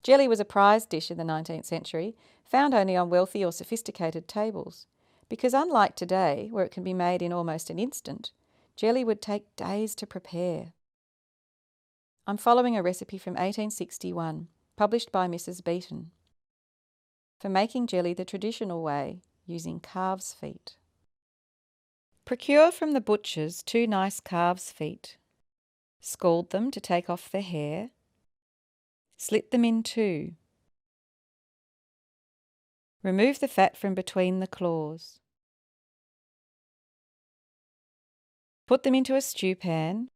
Jelly was a prized dish in the 19th century, found only on wealthy or sophisticated tables, because unlike today, where it can be made in almost an instant, jelly would take days to prepare. I'm following a recipe from 1861, published by Mrs. Beeton, for making jelly the traditional way, using calves' feet. Procure from the butcher's 2 nice calves' feet. Scald them to take off the hair. Slit them in 2. Remove the fat from between the claws. Put them into a stew pan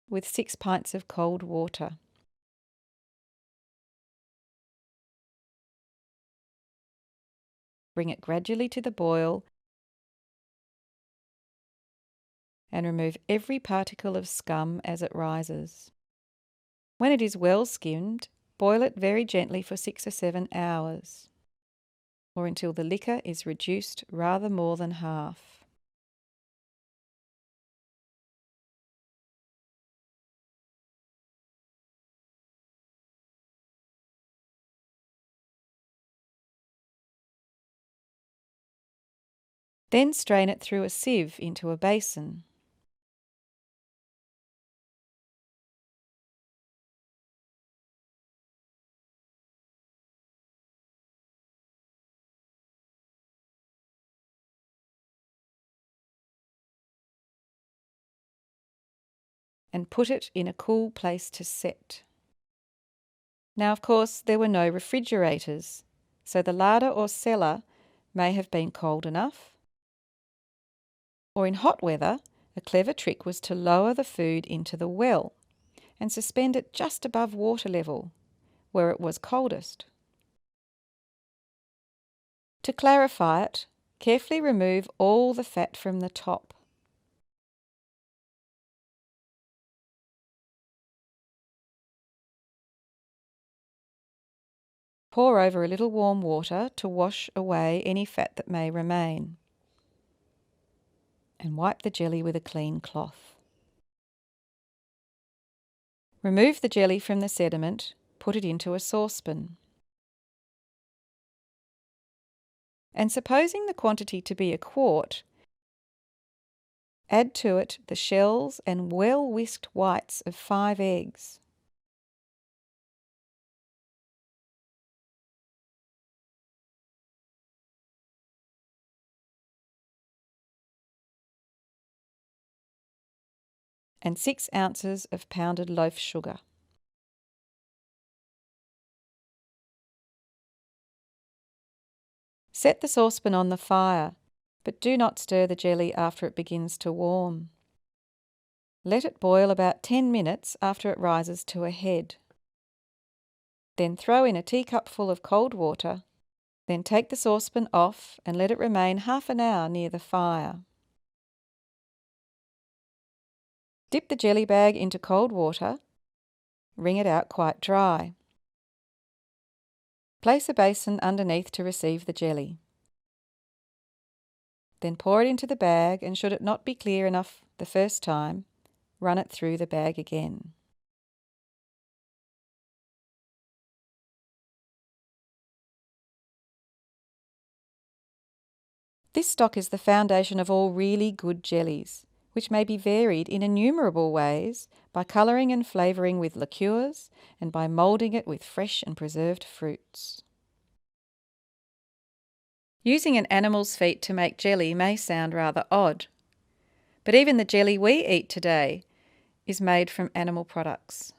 with 6 pints of cold water. Bring it gradually to the boil and remove every particle of scum as it rises. When it is well skimmed, boil it very gently for 6 or 7 hours, or until the liquor is reduced rather more than half. Then strain it through a sieve into a basin. And put it in a cool place to set. Now, of course, there were no refrigerators, so the larder or cellar may have been cold enough. Or in hot weather, a clever trick was to lower the food into the well and suspend it just above water level, where it was coldest. To clarify it, carefully remove all the fat from the top. Pour over a little warm water to wash away any fat that may remain, and wipe the jelly with a clean cloth. Remove the jelly from the sediment, put it into a saucepan. And supposing the quantity to be a quart, add to it the shells and well-whisked whites of 5 eggs. And 6 ounces of pounded loaf sugar. Set the saucepan on the fire, but do not stir the jelly after it begins to warm. Let it boil about 10 minutes after it rises to a head. Then throw in a teacupful of cold water, then take the saucepan off and let it remain half an hour near the fire. Dip the jelly bag into cold water, wring it out quite dry. Place a basin underneath to receive the jelly. Then pour it into the bag, and should it not be clear enough the first time, run it through the bag again. This stock is the foundation of all really good jellies, which may be varied in innumerable ways by colouring and flavouring with liqueurs and by moulding it with fresh and preserved fruits. Using an animal's feet to make jelly may sound rather odd, but even the jelly we eat today is made from animal products.